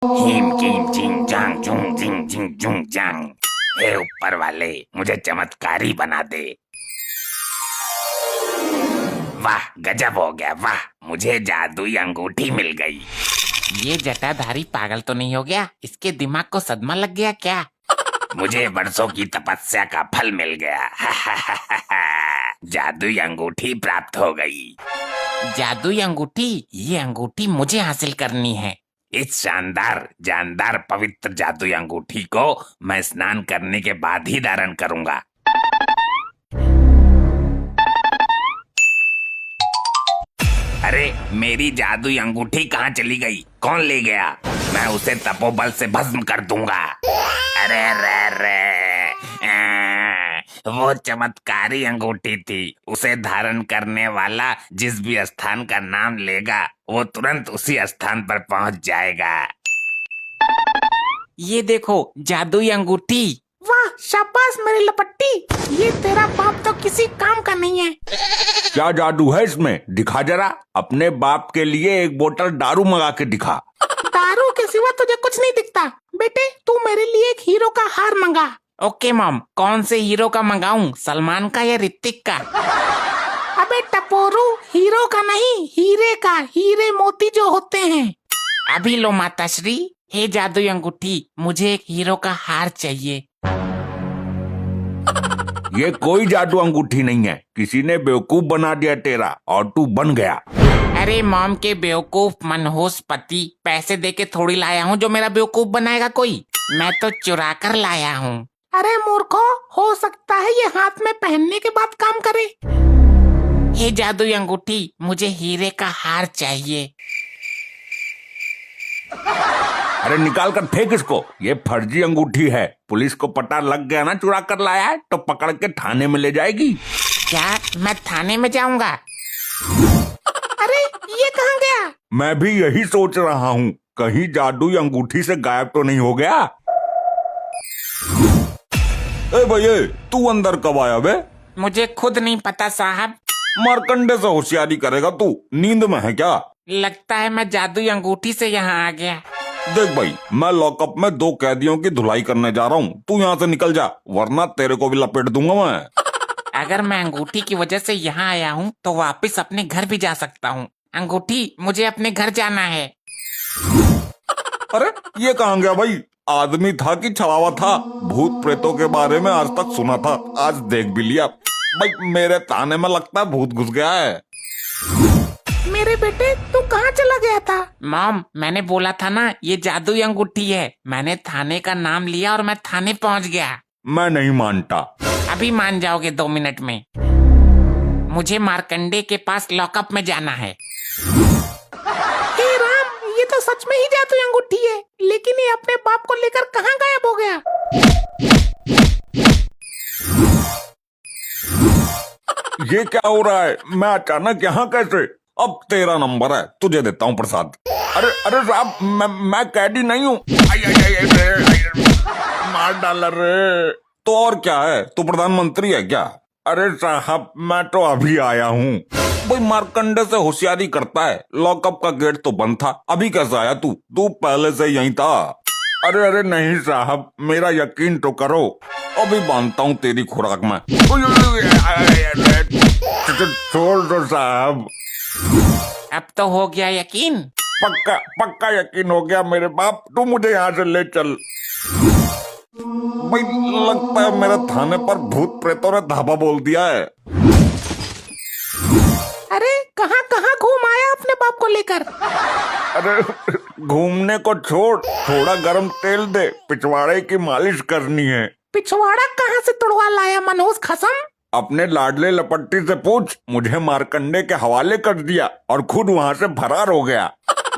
Him किम चिंग चांग चुंग चिंग चिंग चुंग चांग। हे ऊपर वाले, मुझे चमत्कारी बना दे। वाह, गजब हो गया, वाह, मुझे जादुई अंगूठी मिल गई। ये जटाधारी पागल तो नहीं हो गया? इसके दिमाग को सदमा लग गया क्या? मुझे बरसों की तपस्या का फल मिल गया। जादुई अंगूठी प्राप्त हो गई। जादुई अंगूठी? ये अंगूठी मुझे हासिल करनी है। इस शानदार जानदार पवित्र जादुई अंगूठी को मैं स्नान करने के बाद ही धारण करूंगा। अरे, मेरी जादुई अंगूठी कहाँ चली गई? कौन ले गया? मैं उसे तपोबल से भस्म कर दूंगा। अरे रे रे, वो चमत्कारी अंगूठी थी। उसे धारण करने वाला जिस भी स्थान का नाम लेगा, वो तुरंत उसी स्थान पर पहुंच जाएगा। ये देखो, जादुई अंगूठी। वाह, शाबाश मेरी लपट्टी। ये तेरा बाप तो किसी काम का नहीं है। क्या जादू है इसमें? दिखा जरा। अपने बाप के लिए एक बोतल दारू मंगा के दिखा। दारू के सिवा तुझे कुछ नहीं दिखता। बेटे, तू मेरे लिए एक हीरो का हार मंगा। ओके मॉम, कौन से हीरो का मंगाऊं? सलमान का या ऋतिक का? अबे टपोरू, हीरो का नहीं, हीरे का। हीरे मोती जो होते हैं। अभी लो माताश्री। हे जादुई अंगूठी, मुझे एक हीरो का हार चाहिए। ये कोई जादू अंगूठी नहीं है। किसी ने बेवकूफ बना दिया तेरा और तू बन गया। अरे मॉम के बेवकूफ मनहूस पति, पैसे देके थोड़ी लाया हूँ जो मेरा बेवकूफ बनाएगा कोई। मैं तो चुरा कर लाया हूँ। अरे मूर्खो, हो सकता है ये हाथ में पहनने के बाद काम करे। हे जादुई अंगूठी, मुझे हीरे का हार चाहिए। अरे निकाल कर फेंक इसको। ये फर्जी अंगूठी है। पुलिस को पता लग गया ना चुरा कर लाया है, तो पकड़ के थाने में ले जाएगी। क्या मैं थाने में जाऊंगा? अरे ये कहाँ गया? मैं भी यही सोच रहा हूँ, कहीं जादुई अंगूठी से गायब तो नहीं हो गया। ए भैया, तू अंदर कब आया बे? मुझे खुद नहीं पता साहब। मारकंडे से होशियारी करेगा तू? नींद में है क्या? लगता है मैं जादुई अंगूठी से यहाँ आ गया। देख भाई, मैं लॉकअप में 2 कैदियों की धुलाई करने जा रहा हूँ। तू यहाँ से निकल जा, वरना तेरे को भी लपेट दूंगा मैं। अगर मैं अंगूठी की वजह से यहाँ आया हूँ तो वापस अपने घर भी जा सकता हूँ। अंगूठी, मुझे अपने घर जाना है। अरे ये कहाँ गया भाई? आदमी था कि छलावा था? भूत प्रेतों के बारे में आज तक सुना था, आज देख भी लिया। भाई मेरे ताने में लगता है भूत घुस गया है। मेरे बेटे, तू कहाँ चला गया था? मॉम, मैंने बोला था ना ये जादुई अंगूठी है। मैंने थाने का नाम लिया और मैं थाने पहुँच गया। मैं नहीं मानता। अभी मान जाओगे 2 मिनट में। मुझे मार्कंडे के पास लॉकअप में जाना है। हे राम, ये तो सच में ही जादुई अंगूठी है। लेकिन ये अपने बाप को लेकर कहाँ गायब हो गया? ये क्या हो रहा है? मैं अचानक यहाँ कैसे? अब तेरा नंबर है, तुझे देता हूँ प्रसाद। अरे अरे साहब, मैं कैदी नहीं हूँ। मार डाला रे। तो और क्या है, तू प्रधानमंत्री है क्या? अरे साहब, मैं तो अभी आया हूँ। भाई मार्कंडे से होशियारी करता है। लॉकअप का गेट तो बंद था, अभी कैसे आया तू? तू पहले से यहीं था। अरे अरे नहीं साहब, मेरा यकीन तो करो, अभी बांधता हूँ तेरी खुराक में। छोड़ दो साहब। अब तो हो गया यकीन? पक्का पक्का यकीन हो गया मेरे बाप। तू मुझे यहाँ से ले चल। भाई लगता है मेरे थाने पर भूत प्रेतों ने धाबा बोल दिया है। अरे कहाँ कहाँ घूम आया अपने बाप को लेकर? अरे घूमने को छोड़, थोड़ा गरम तेल दे, पिछवाड़े की मालिश करनी है। पिछवाड़ा कहाँ से तुड़वा लाया मनहूस खसम? अपने लाडले लपट्टी से पूछ, मुझे मारकंडे के हवाले कर दिया और खुद वहाँ से फरार हो गया।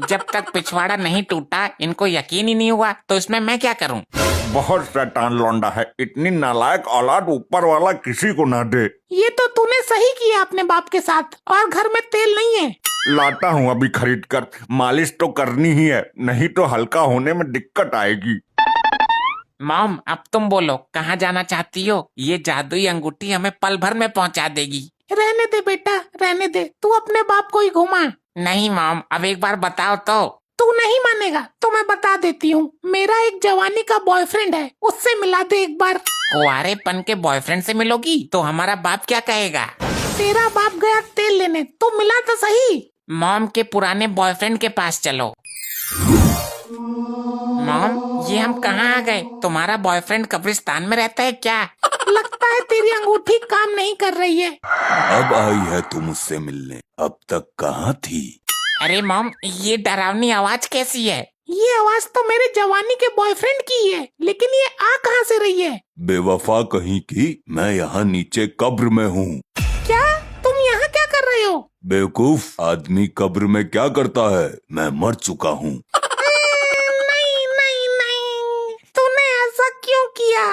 जब तक पिछवाड़ा नहीं टूटा इनको यकीन ही नहीं हुआ, तो इसमें मैं क्या करूं? बहुत शैतान लौंडा है। इतनी नालायक औलाद ऊपर वाला किसी को ना दे। ये तो तूने सही किया अपने बाप के साथ। और घर में तेल नहीं है? लाता हूँ अभी खरीद कर। मालिश तो करनी ही है, नहीं तो हल्का होने में दिक्कत आएगी। मॉम, अब तुम बोलो, कहाँ जाना चाहती हो? ये जादुई अंगूठी हमें पल भर में पहुँचा देगी। रहने दे बेटा, रहने दे। तू अपने बाप को ही घुमा। नहीं मॉम, अब एक बार बताओ तो। तू नहीं मानेगा तो मैं बता देती हूँ। मेरा एक जवानी का बॉयफ्रेंड है, उससे मिला दे एक बार। कुंवारेपन के बॉयफ्रेंड से मिलोगी तो हमारा बाप क्या कहेगा? तेरा बाप गया तेल लेने, तो मिला तो सही। मॉम के पुराने बॉयफ्रेंड के पास चलो। मॉम, ये हम कहाँ आ गए? तुम्हारा बॉयफ्रेंड कब्रिस्तान में रहता है क्या? लगता है तेरी अंगूठी काम नहीं कर रही है। अब आई है तू मुझसे मिलने, अब तक कहाँ थी? अरे मॉम, ये डरावनी आवाज कैसी है? ये आवाज तो मेरे जवानी के बॉयफ्रेंड की है, लेकिन ये आ कहाँ से रही है? बेवफा कहीं की, मैं यहाँ नीचे कब्र में हूँ। क्या तुम यहाँ क्या कर रहे हो? बेवकूफ, आदमी कब्र में क्या करता है? मैं मर चुका हूँ। नहीं नहीं नहीं, तूने ऐसा क्यों किया?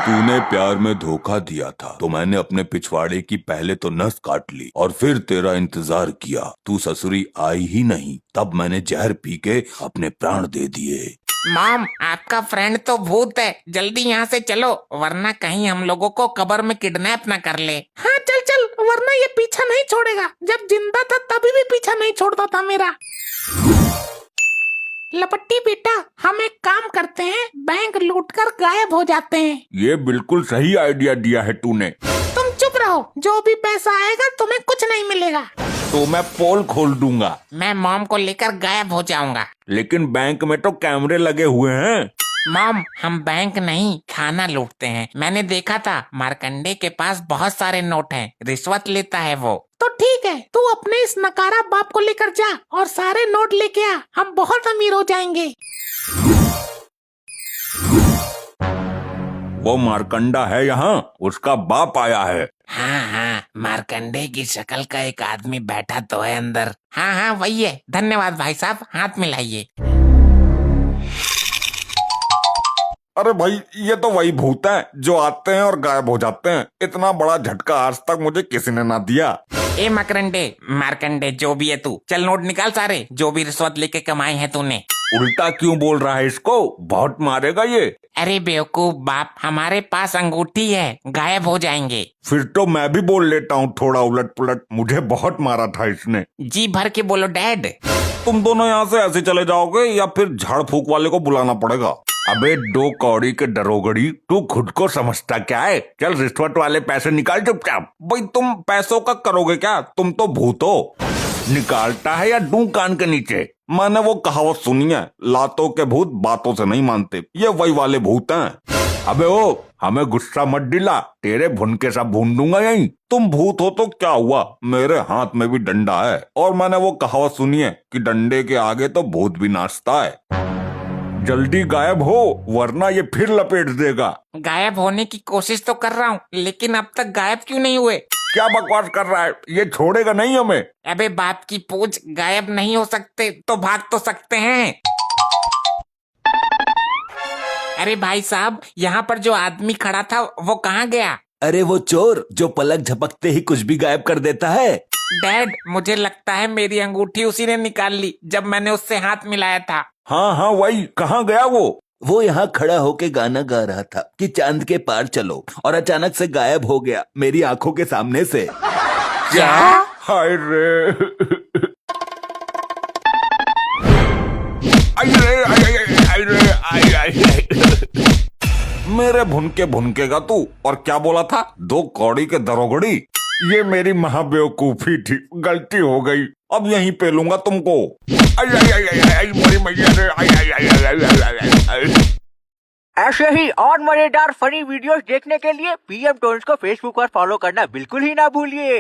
तूने प्यार में धोखा दिया था तो मैंने अपने पिछवाड़े की पहले तो नस काट ली और फिर तेरा इंतजार किया। तू ससुरी आई ही नहीं, तब मैंने जहर पी के अपने प्राण दे दिए। मॉम, आपका फ्रेंड तो भूत है, जल्दी यहाँ से चलो वरना कहीं हम लोगों को कब्र में किडनैप न कर ले। हाँ चल चल, वरना ये पीछा नहीं छोड़ेगा। जब जिंदा था तभी भी पीछा नहीं छोड़ता था मेरा। लपट्टी बेटा, हम एक काम करते हैं, बैंक लूटकर गायब हो जाते हैं। ये बिल्कुल सही आइडिया दिया है तूने। तुम चुप रहो, जो भी पैसा आएगा तुम्हें कुछ नहीं मिलेगा। तो मैं पोल खोल दूंगा। मैं मॉम को लेकर गायब हो जाऊंगा। लेकिन बैंक में तो कैमरे लगे हुए हैं। मॉम, हम बैंक नहीं खाना लूटते हैं। मैंने देखा था, मार्कंडे के पास बहुत सारे नोट हैं, रिश्वत लेता है वो। तो ठीक है, तू अपने इस नकारा बाप को लेकर जा और सारे नोट लेके आ, हम बहुत अमीर हो जाएंगे। वो मार्कंडा है यहाँ, उसका बाप आया है। हाँ हाँ, मार्कंडे की शक्ल का एक आदमी बैठा तो है अंदर। हाँ हाँ वही है। धन्यवाद भाई साहब, हाथ मिलाइए। अरे भाई, ये तो वही भूत है जो आते हैं और गायब हो जाते हैं। इतना बड़ा झटका आज तक मुझे किसी ने ना दिया। ए मकरंडे, मार्कंडे, जो भी है तू, चल नोट निकाल सारे, जो भी रिश्वत लेके कमाए हैं तूने। उल्टा क्यों बोल रहा है इसको? बहुत मारेगा ये। अरे बेवकूफ बाप, हमारे पास अंगूठी है, गायब हो जाएंगे। फिर तो मैं भी बोल लेता हूँ थोड़ा उलट पुलट। मुझे बहुत मारा था इसने। जी भर के बोलो डैड। तुम दोनों यहाँ से ऐसे चले जाओगे या फिर झाड़ फूक वाले को बुलाना पड़ेगा। अबे दो कौड़ी के डरोगड़ी, तू खुद को समझता क्या है? चल रिश्वत वाले पैसे निकाल चुपचाप। भाई तुम पैसों का करोगे क्या? तुम तो भूत हो। निकालता है या दूं कान के नीचे? मैंने वो कहावत सुनी है, लातों के भूत बातों से नहीं मानते। ये वही वाले भूत हैं। अबे ओ, हमें गुस्सा मत दिला, तेरे भुनके सा भून दूंगा यहीं। तुम भूत हो तो क्या हुआ, मेरे हाथ में भी डंडा है। और मैंने वो कहावत सुनी है कि डंडे के आगे तो भूत भी नाचता है। जल्दी गायब हो वरना ये फिर लपेट देगा। गायब होने की कोशिश तो कर रहा हूँ, लेकिन अब तक गायब क्यों नहीं हुए? क्या बकवास कर रहा है? ये छोड़ेगा नहीं हमें। अबे बाप की पूछ, गायब नहीं हो सकते तो भाग तो सकते हैं। अरे भाई साहब, यहाँ पर जो आदमी खड़ा था वो कहाँ गया? अरे वो चोर जो पलक झपकते ही कुछ भी गायब कर देता है। डैड, मुझे लगता है मेरी अंगूठी उसी ने निकाल ली जब मैंने उससे हाथ मिलाया था। हाँ हाँ वही, कहाँ गया वो यहाँ खड़ा होके गाना गा रहा था कि चांद के पार चलो, और अचानक से गायब हो गया मेरी आंखों के सामने से। क्या? हाय रे, आई रे, आई रे, आई। मेरे भुनके भुनकेगा तू। और क्या बोला था? दो कौड़ी के दरोगड़ी। ये मेरी महाबेवकूफी थी, गलती हो गई। अब यहीं पे लूंगा तुमको। आई आई आई आई आई, मेरी मैया रे, आई आई आई आई आई आई आई। ऐसे ही और मजेदार फनी वीडियोस देखने के लिए PM टोन्स को फेसबुक पर फॉलो करना बिल्कुल ही ना भूलिए।